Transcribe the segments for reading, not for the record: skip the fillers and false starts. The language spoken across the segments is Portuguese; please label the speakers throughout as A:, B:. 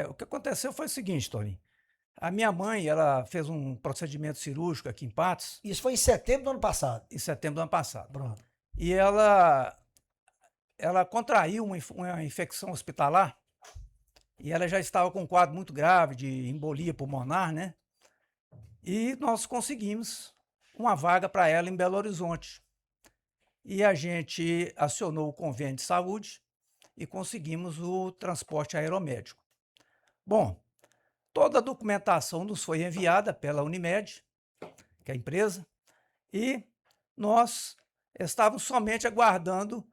A: O que aconteceu foi o seguinte, Tony. A minha mãe, ela fez um procedimento cirúrgico aqui em Patos,
B: Isso foi em setembro do ano passado.
A: em setembro do ano passado.
B: Pronto.
A: E ela contraiu uma infecção hospitalar e ela já estava com um quadro muito grave de embolia pulmonar, né? E nós conseguimos uma vaga para ela em Belo Horizonte. E a gente acionou o convênio de saúde e conseguimos o transporte aeromédico. Bom, toda a documentação nos foi enviada pela Unimed, que é a empresa, e nós estávamos somente aguardando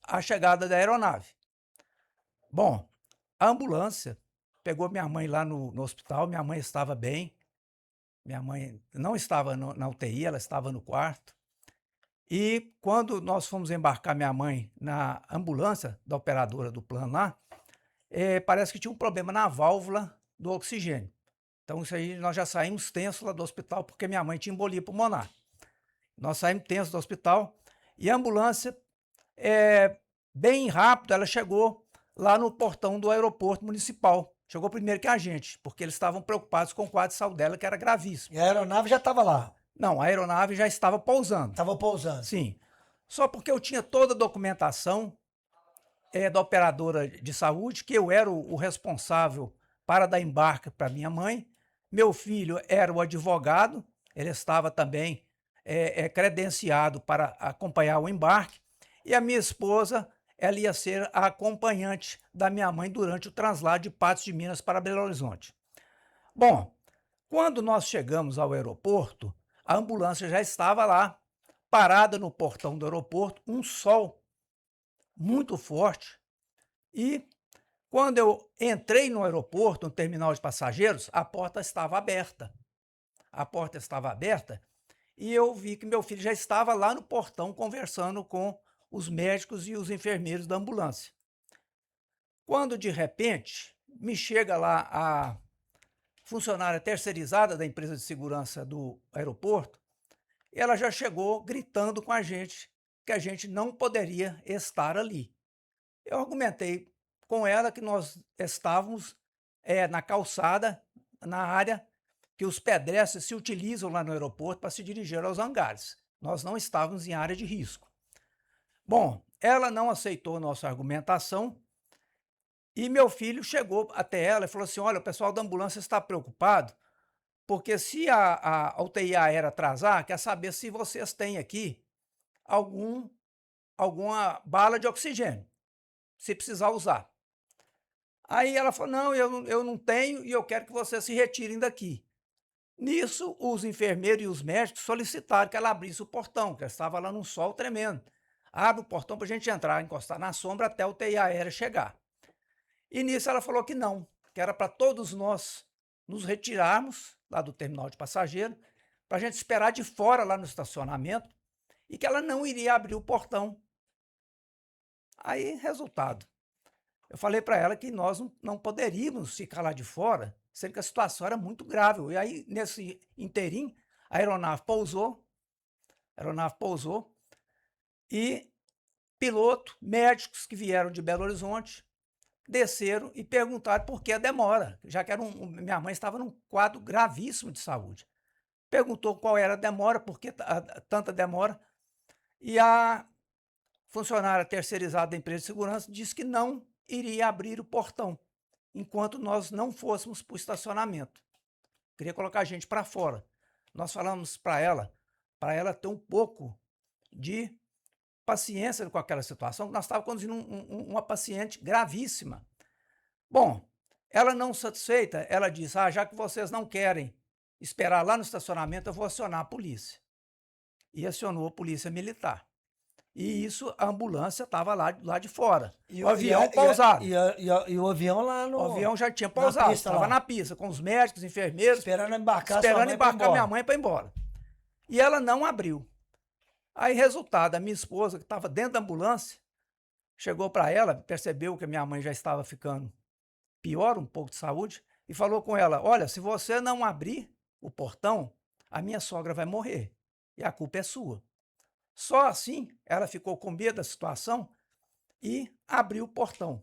A: a chegada da aeronave. Bom, a ambulância pegou minha mãe lá no hospital, minha mãe estava bem, minha mãe não estava na UTI, ela estava no quarto. E quando nós fomos embarcar minha mãe na ambulância da operadora do plano lá, parece que tinha um problema na válvula do oxigênio. Então, isso aí nós já saímos tenso lá do hospital, porque minha mãe tinha embolia pulmonar. Nós saímos tenso do hospital e a ambulância, bem rápido, ela chegou lá no portão do aeroporto municipal. Chegou primeiro que a gente, porque eles estavam preocupados com o quadro de saúde dela, que era gravíssimo.
B: E a aeronave já estava lá.
A: Não, a aeronave já estava pousando.
B: Estava pousando.
A: Sim. Só porque eu tinha toda a documentação da operadora de saúde, que eu era o responsável para dar embarque para minha mãe. Meu filho era o advogado, ele estava também credenciado para acompanhar o embarque. E a minha esposa, ela ia ser a acompanhante da minha mãe durante o translado de Patos de Minas para Belo Horizonte. Bom, quando nós chegamos ao aeroporto, a ambulância já estava lá, parada no portão do aeroporto, um sol muito forte. E quando eu entrei no aeroporto, no terminal de passageiros, a porta estava aberta. A porta estava aberta e eu vi que meu filho já estava lá no portão conversando com os médicos e os enfermeiros da ambulância. Quando de repente me chega lá a funcionária terceirizada da empresa de segurança do aeroporto, ela já chegou gritando com a gente que a gente não poderia estar ali. Eu argumentei com ela que nós estávamos na calçada, na área que os pedestres se utilizam lá no aeroporto para se dirigir aos hangares. Nós não estávamos em área de risco. Bom, ela não aceitou nossa argumentação e meu filho chegou até ela e falou assim: olha, o pessoal da ambulância está preocupado porque se a UTI aérea atrasar, quer saber se vocês têm aqui algum, alguma bala de oxigênio, se precisar usar. Aí ela falou: não, eu não tenho e eu quero que vocês se retirem daqui. Nisso, os enfermeiros e os médicos solicitaram que ela abrisse o portão, que ela estava lá num sol tremendo. Abre o portão para a gente entrar, encostar na sombra até o UTI aérea chegar. E nisso ela falou que não, que era para todos nós nos retirarmos lá do terminal de passageiro, para a gente esperar de fora lá no estacionamento e que ela não iria abrir o portão. Aí, resultado, eu falei para ela que nós não poderíamos ficar lá de fora, sendo que a situação era muito grave. E aí, nesse interim, a aeronave pousou e piloto, médicos que vieram de Belo Horizonte, desceram e perguntaram por que a demora, já que minha mãe estava num quadro gravíssimo de saúde. Perguntou qual era a demora, por que tanta demora, e a funcionária terceirizada da empresa de segurança disse que não iria abrir o portão enquanto nós não fôssemos para o estacionamento. Queria colocar a gente para fora. Nós falamos para ela ter um pouco de paciência com aquela situação, que nós estávamos conduzindo uma paciente gravíssima. Bom, ela não satisfeita, ela disse: já que vocês não querem esperar lá no estacionamento, eu vou acionar a polícia. E acionou a polícia militar. E isso, a ambulância estava lá de fora. O avião pousado.
B: E o avião lá
A: O avião já tinha
B: na
A: pousado,
B: pista
A: estava
B: lá,
A: na pista, com os médicos, enfermeiros,
B: esperando embarcar sua
A: esperando
B: mãe pra ir
A: embarcar minha
B: embora.
A: mãe para ir embora. E ela não abriu. Aí, resultado, a minha esposa, que estava dentro da ambulância, chegou para ela, percebeu que a minha mãe já estava ficando pior, um pouco de saúde, e falou com ela: olha, se você não abrir o portão, a minha sogra vai morrer. E a culpa é sua. Só assim ela ficou com medo da situação e abriu o portão.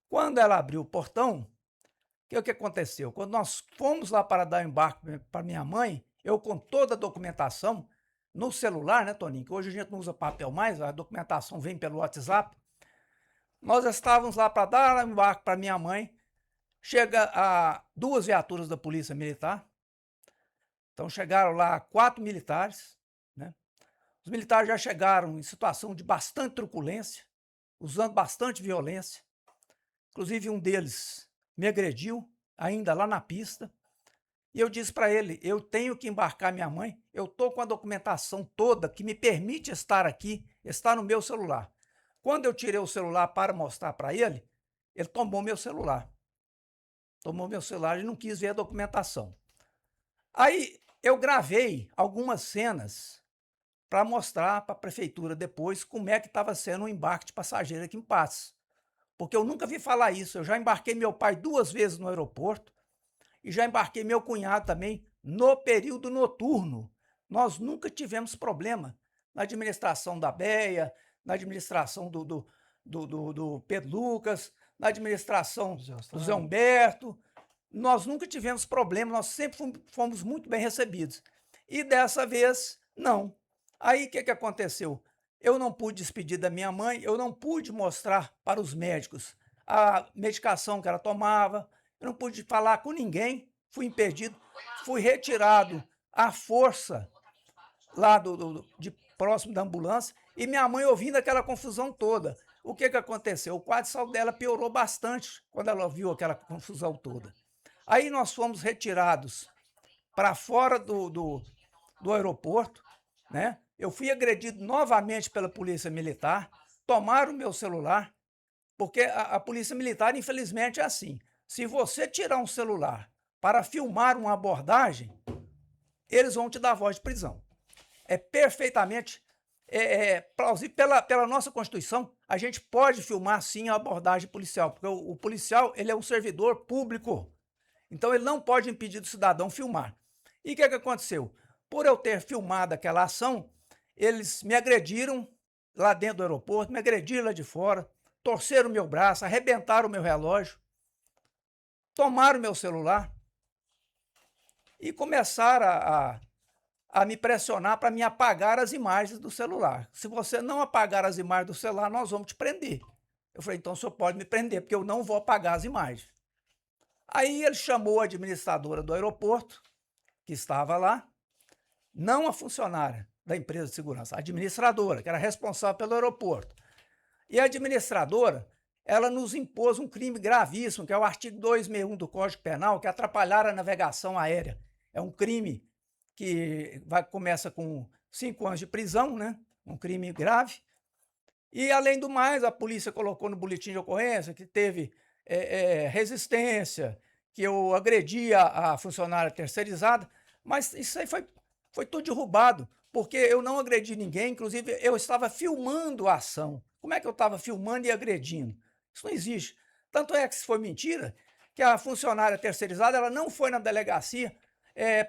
A: Quando ela abriu o portão, O que aconteceu? Quando nós fomos lá para dar o embarque para minha mãe, eu com toda a documentação no celular, né, Toninho? Que hoje a gente não usa papel mais, a documentação vem pelo WhatsApp. Nós estávamos lá para dar o embarque para minha mãe. Chega a 2 viaturas da Polícia Militar. Então chegaram lá 4 militares, né? Os militares já chegaram em situação de bastante truculência, usando bastante violência. Inclusive um deles me agrediu, ainda lá na pista. E eu disse para ele, eu tenho que embarcar minha mãe, eu estou com a documentação toda que me permite estar aqui, está no meu celular. Quando eu tirei o celular para mostrar para ele tomou meu celular. Tomou meu celular e não quis ver a documentação. Aí eu gravei algumas cenas para mostrar para a prefeitura depois como é que estava sendo o embarque de passageiro aqui em Patos. Porque eu nunca vi falar isso. Eu já embarquei meu pai 2 vezes no aeroporto e já embarquei meu cunhado também no período noturno. Nós nunca tivemos problema na administração da BEA, na administração do Pedro Lucas, na administração do Zé Humberto. Nós nunca tivemos problema, nós sempre fomos muito bem recebidos. E dessa vez, não. Aí o que aconteceu? Eu não pude despedir da minha mãe, eu não pude mostrar para os médicos a medicação que ela tomava, eu não pude falar com ninguém, fui impedido, fui retirado à força lá de próximo da ambulância e minha mãe ouvindo aquela confusão toda. O que aconteceu? O quadro de saúde dela piorou bastante quando ela viu aquela confusão toda. Aí nós fomos retirados para fora do aeroporto, né? Eu fui agredido novamente pela Polícia Militar, tomaram o meu celular, porque a Polícia Militar, infelizmente, é assim. Se você tirar um celular para filmar uma abordagem, eles vão te dar voz de prisão. É perfeitamente plausível. Pela nossa Constituição, a gente pode filmar, sim, a abordagem policial, porque o policial ele é um servidor público. Então, ele não pode impedir do cidadão filmar. E o que aconteceu? Por eu ter filmado aquela ação, eles me agrediram lá dentro do aeroporto, me agrediram lá de fora, torceram o meu braço, arrebentaram o meu relógio, tomaram o meu celular e começaram a me pressionar para me apagar as imagens do celular. Se você não apagar as imagens do celular, nós vamos te prender. Eu falei, então o senhor pode me prender, porque eu não vou apagar as imagens. Aí ele chamou a administradora do aeroporto, que estava lá, não a funcionária da empresa de segurança, a administradora, que era responsável pelo aeroporto. E a administradora, ela nos impôs um crime gravíssimo, que é o artigo 261 do Código Penal, que é atrapalhar a navegação aérea. É um crime que começa com 5 anos de prisão, né? Um crime grave. E, além do mais, a polícia colocou no boletim de ocorrência que teve resistência, que eu agredi a funcionária terceirizada, mas isso aí foi tudo derrubado, porque eu não agredi ninguém, inclusive eu estava filmando a ação. Como é que eu estava filmando e agredindo? Isso não existe. Tanto é que isso foi mentira, que a funcionária terceirizada ela não foi na delegacia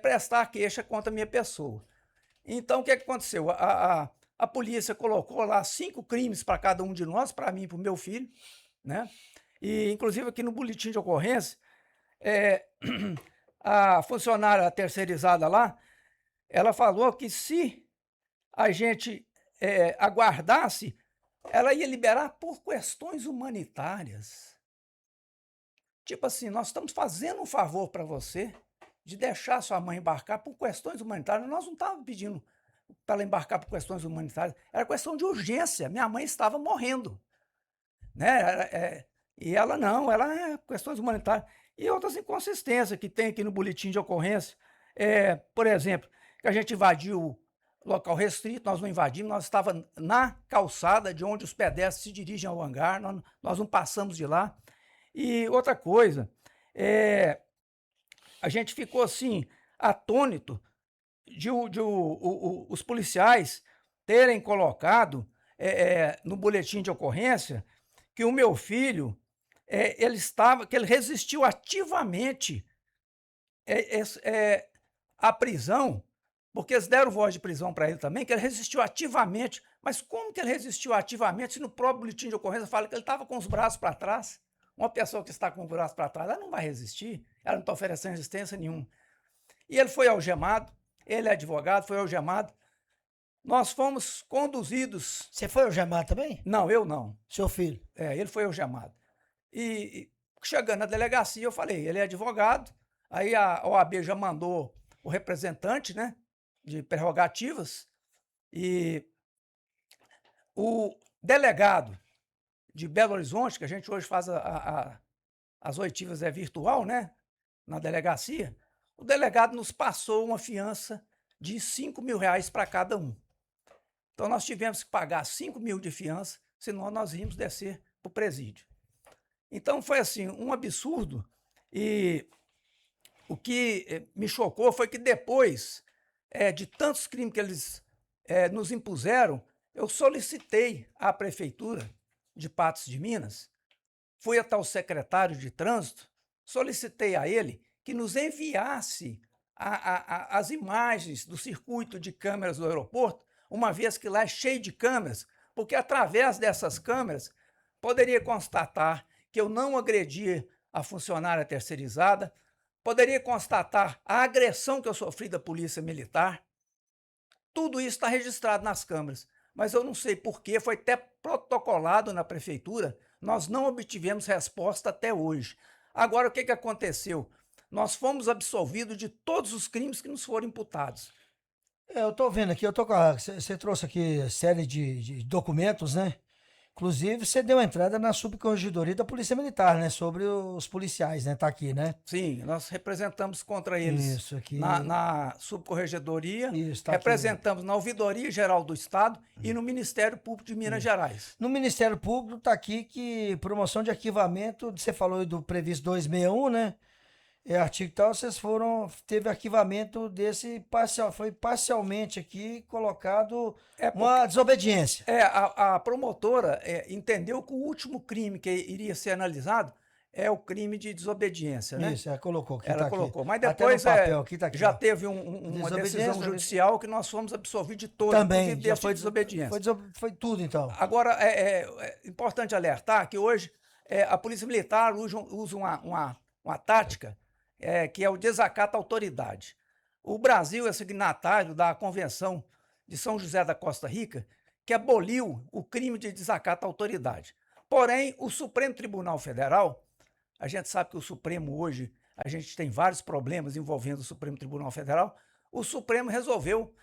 A: prestar queixa contra a minha pessoa. Então, o que aconteceu? A polícia colocou lá 5 crimes para cada um de nós, para mim e para o meu filho, né? E, inclusive, aqui no boletim de ocorrência, a funcionária terceirizada lá, ela falou que se a gente aguardasse, ela ia liberar por questões humanitárias. Tipo assim, nós estamos fazendo um favor para você de deixar sua mãe embarcar por questões humanitárias. Nós não estávamos pedindo para ela embarcar por questões humanitárias, era questão de urgência. Minha mãe estava morrendo, né? E ela não, ela é questões humanitárias. E outras inconsistências que tem aqui no boletim de ocorrência. Por exemplo, que a gente invadiu local restrito, nós não invadimos, nós estávamos na calçada de onde os pedestres se dirigem ao hangar, nós não passamos de lá. E outra coisa, a gente ficou assim, atônito de os policiais terem colocado no boletim de ocorrência que o meu filho, que ele resistiu ativamente à prisão, porque eles deram voz de prisão para ele também, que ele resistiu ativamente. Mas como que ele resistiu ativamente se no próprio boletim de ocorrência fala que ele estava com os braços para trás? Uma pessoa que está com o braço para trás, ela não vai resistir, ela não está oferecendo resistência nenhuma. E ele foi algemado, ele é advogado, foi algemado. Nós fomos conduzidos...
B: Você foi algemado também?
A: Não, eu não.
B: Seu filho?
A: Ele foi algemado. E chegando na delegacia, eu falei, ele é advogado, aí a OAB já mandou o representante, né, de prerrogativas, e o delegado de Belo Horizonte, que a gente hoje faz as oitivas virtual, né, na delegacia, o delegado nos passou uma fiança de R$5.000 para cada um. Então nós tivemos que pagar 5 mil de fiança, senão nós íamos descer para o presídio. Então foi assim, um absurdo, e o que me chocou foi que depois de tantos crimes que eles nos impuseram, eu solicitei à prefeitura de Patos de Minas, fui até o secretário de trânsito, solicitei a ele que nos enviasse as imagens do circuito de câmeras do aeroporto, uma vez que lá é cheio de câmeras, porque através dessas câmeras poderia constatar que eu não agredi a funcionária terceirizada, poderia constatar a agressão que eu sofri da polícia militar. Tudo isso está registrado nas câmeras, mas eu não sei porquê, foi até protocolado na prefeitura, nós não obtivemos resposta até hoje. Agora, o que aconteceu? Nós fomos absolvidos de todos os crimes que nos foram imputados.
B: Eu tô vendo aqui, você trouxe aqui série de documentos, né? Inclusive, você deu entrada na subcorregedoria da Polícia Militar, né? Sobre os policiais, né? Tá aqui, né?
A: Sim, nós representamos contra eles
B: Isso aqui.
A: na subcorregedoria,
B: Isso, tá
A: representamos na Ouvidoria Geral do Estado e no Ministério Público de Minas Gerais.
B: No Ministério Público tá aqui que promoção de arquivamento, você falou aí do previsto 261, né? Artigo tal, teve arquivamento desse foi parcialmente aqui colocado uma desobediência.
A: A promotora entendeu que o último crime que iria ser analisado é o crime de desobediência, né?
B: Isso, ela colocou aqui.
A: Ela
B: tá
A: colocou,
B: aqui.
A: mas depois
B: aqui, tá aqui,
A: já
B: ó.
A: teve uma decisão judicial que nós fomos absolvidos de todos.
B: Também, já foi
A: desobediência.
B: Foi tudo, então.
A: Agora, é importante alertar que hoje a Polícia Militar usa uma tática que é o desacato à autoridade. O Brasil é signatário da Convenção de São José da Costa Rica, que aboliu o crime de desacato à autoridade. Porém, o Supremo Tribunal Federal, a gente sabe que o Supremo hoje, a gente tem vários problemas envolvendo o Supremo Tribunal Federal, o Supremo resolveu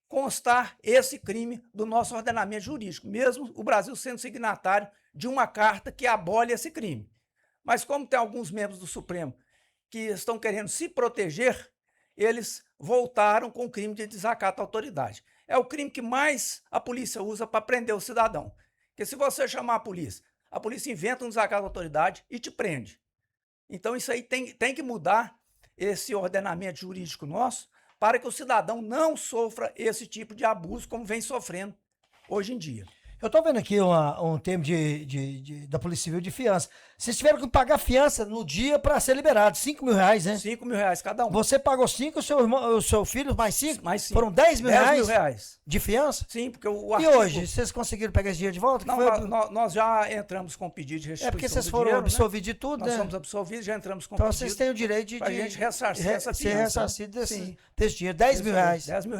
A: constar esse crime do nosso ordenamento jurídico, mesmo o Brasil sendo signatário de uma carta que abole esse crime. Mas como tem alguns membros do Supremo que estão querendo se proteger, eles voltaram com o crime de desacato à autoridade. É o crime que mais a polícia usa para prender o cidadão. Porque se você chamar a polícia inventa um desacato à autoridade e te prende. Então isso aí tem que mudar esse ordenamento jurídico nosso para que o cidadão não sofra esse tipo de abuso como vem sofrendo hoje em dia.
B: Eu tô vendo aqui um termo da Polícia Civil de fiança. Vocês tiveram que pagar fiança no dia para ser liberado, R$5.000, né?
A: R$5.000 cada um.
B: Você pagou 5, o seu filho mais 5?
A: Mais 5.
B: Foram R$10.000?
A: R$10.000.
B: De fiança?
A: Sim, porque
B: o artigo... E hoje, vocês conseguiram pegar esse dinheiro de volta?
A: Não, nós já entramos com pedido de restituição.
B: Porque vocês foram absolvidos de tudo, né?
A: Nós somos absolvidos, já entramos com
B: então
A: pedido.
B: Então vocês têm o direito de...
A: Pra gente ressarcir essa fiança.
B: Ser ressarcido desse dinheiro. R$10.000.
A: R$10.000.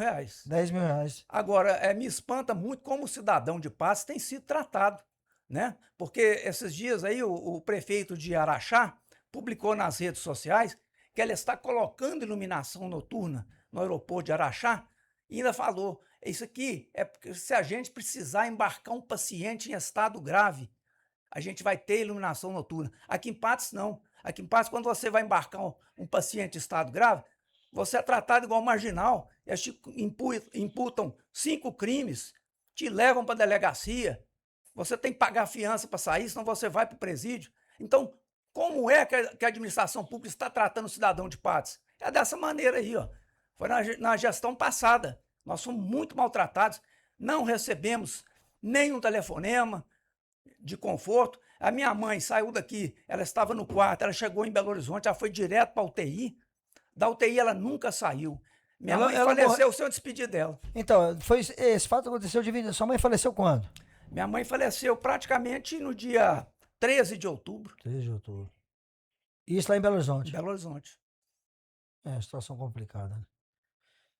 B: R$10.000.
A: Agora, me espanta muito como o cidadão de Patos tem sido tratado, né? Porque esses dias aí o prefeito de Araxá publicou nas redes sociais que ele está colocando iluminação noturna no aeroporto de Araxá e ainda falou, isso aqui é porque se a gente precisar embarcar um paciente em estado grave, a gente vai ter iluminação noturna. Aqui em Patos não. Aqui em Patos, quando você vai embarcar um paciente em estado grave, você é tratado igual marginal, eles te imputam 5 crimes, te levam para a delegacia, você tem que pagar fiança para sair, senão você vai para o presídio. Então, como é que a administração pública está tratando o cidadão de Patos? É dessa maneira aí, ó. Foi na gestão passada. Nós fomos muito maltratados, não recebemos nenhum telefonema de conforto. A minha mãe saiu daqui, ela estava no quarto, ela chegou em Belo Horizonte, ela foi direto para a UTI. Da UTI ela nunca saiu. Minha mãe faleceu sem eu despedir dela.
B: Então, esse fato aconteceu de vida. Sua mãe faleceu quando?
A: Minha mãe faleceu praticamente no dia 13 de outubro,
B: 13 de outubro. Isso lá em Belo
A: em
B: Horizonte.
A: Belo Horizonte.
B: É, situação complicada, né?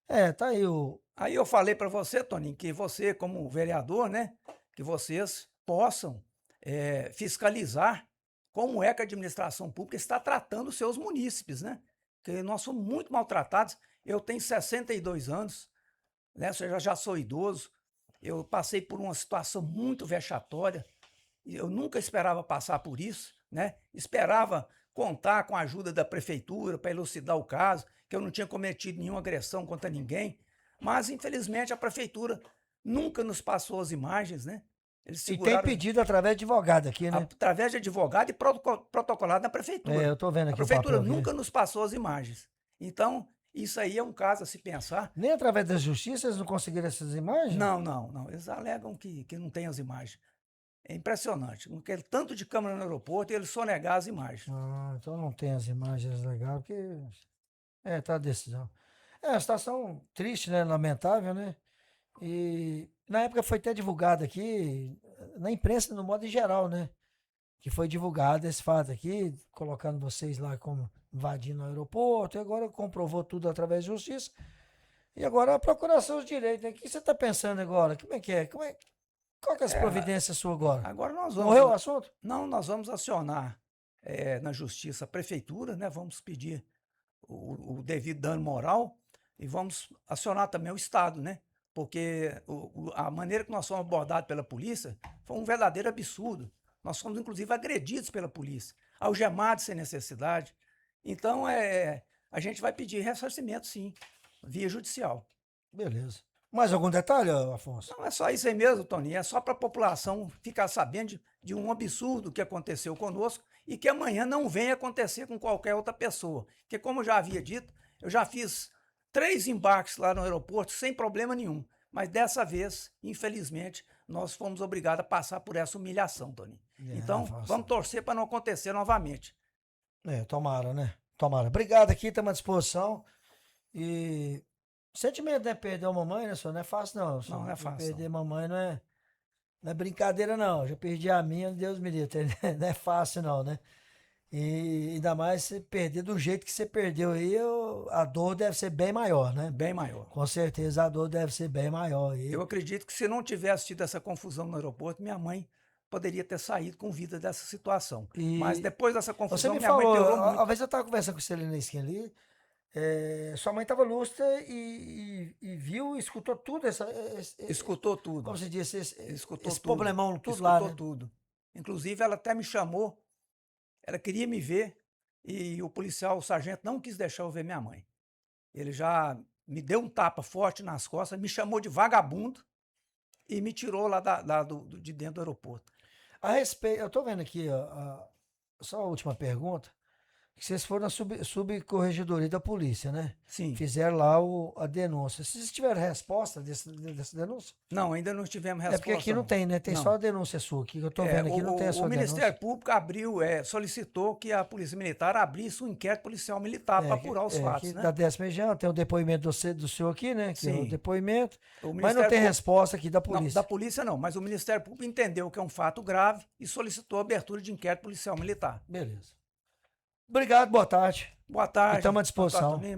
B: É, tá aí o.
A: Aí eu falei para você, Toninho, que você, como vereador, né, que vocês possam fiscalizar como é que a administração pública está tratando os seus munícipes, né? Porque nós somos muito maltratados. Eu tenho 62 anos, né? Eu já sou idoso. Eu passei por uma situação muito vexatória. E eu nunca esperava passar por isso, né? Esperava contar com a ajuda da prefeitura para elucidar o caso, que eu não tinha cometido nenhuma agressão contra ninguém. Mas, infelizmente, a prefeitura nunca nos passou as imagens, né? Eles
B: E tem
A: seguraram
B: pedido através de advogado aqui, né?
A: através de advogado e protocolado na
B: É,
A: prefeitura.
B: eu tô vendo
A: A
B: aqui o
A: prefeitura
B: papel aqui.
A: nunca nos passou as imagens. Então, isso aí é um caso a se pensar.
B: Nem através da justiça eles não conseguiram essas imagens?
A: Não. Eles alegam que não tem as imagens. É impressionante. Com aquele tanto de câmera no aeroporto e eles sonegar as imagens.
B: Ah, então não tem as imagens legais, porque. É, tá a decisão. É uma situação triste, né? Lamentável, né? E na época foi até divulgado aqui, na imprensa, no modo em geral, né? Que foi divulgado esse fato aqui, colocando vocês lá como invadindo o aeroporto, e agora comprovou tudo através da justiça. E agora a procuração dos direitos, né? O que você está pensando agora? Como é que é? Qual que é as providências suas agora?
A: Agora
B: Morreu o assunto?
A: Não, nós vamos acionar na justiça a prefeitura, né? Vamos pedir o devido dano moral e vamos acionar também o Estado, né? Porque a maneira que nós fomos abordados pela polícia foi um verdadeiro absurdo. Nós fomos, inclusive, agredidos pela polícia, algemados sem necessidade. Então, a gente vai pedir ressarcimento, sim, via judicial.
B: Beleza. Mais algum detalhe, Afonso?
A: Não é só isso aí mesmo, Tony. É só para a população ficar sabendo de um absurdo que aconteceu conosco e que amanhã não venha acontecer com qualquer outra pessoa. Porque, como eu já havia dito, eu já fiz 3 embarques lá no aeroporto sem problema nenhum. Mas dessa vez, infelizmente, nós fomos obrigados a passar por essa humilhação, Tony. Então, vamos torcer para não acontecer novamente.
B: Tomara, né? Tomara. Obrigado aqui, estamos à disposição. E sentimento, né? Perder a mamãe, né, senhor? Não é fácil, não.
A: Não é fácil.
B: Perder a mamãe não é brincadeira, não. Eu já perdi a minha, Deus me livre. Não é fácil, não, né? E ainda mais se perder do jeito que você perdeu aí, a dor deve ser bem maior, né?
A: Bem maior.
B: Com certeza a dor deve ser bem maior.
A: Eu acredito que se não tivesse tido essa confusão no aeroporto, minha mãe poderia ter saído com vida dessa situação. Mas depois dessa
B: Você
A: confusão,
B: me
A: minha mãe
B: falou,
A: piorou muito.
B: uma vez eu estava conversando com você ali na esquina ali, sua mãe estava lúcida e viu, escutou tudo,
A: Escutou tudo.
B: como se diz,
A: Escutou
B: esse
A: tudo.
B: problemão tudo
A: Escutou
B: lá, né?
A: tudo. Inclusive, ela até me chamou, ela queria me ver e o policial, o sargento, não quis deixar eu ver minha mãe. Ele já me deu um tapa forte nas costas, me chamou de vagabundo e me tirou lá de dentro do aeroporto.
B: A respeito, eu estou vendo aqui, ó, só a última pergunta, que vocês foram na subcorregedoria da polícia, né?
A: Sim.
B: Fizeram lá a denúncia. Vocês tiveram resposta dessa denúncia?
A: Não, ainda não tivemos
B: É
A: resposta.
B: porque aqui não tem, né? Tem
A: Não.
B: só a denúncia sua aqui, que eu estou vendo aqui, não tem a sua
A: O
B: denúncia.
A: Ministério Público abriu, solicitou que a Polícia Militar abrisse um inquérito policial militar para apurar os fatos,
B: aqui
A: né?
B: Da 10ª região, tem o depoimento do senhor aqui, né? Que é o
A: Sim.
B: depoimento,
A: O
B: mas não
A: Ministério
B: tem
A: Público-
B: resposta aqui da
A: Não,
B: polícia.
A: da polícia não, mas o Ministério Público entendeu que é um fato grave e solicitou a abertura de inquérito policial militar.
B: Beleza. Obrigado, boa tarde.
A: Boa tarde.
B: Estamos à
A: Boa tarde
B: disposição.
A: também.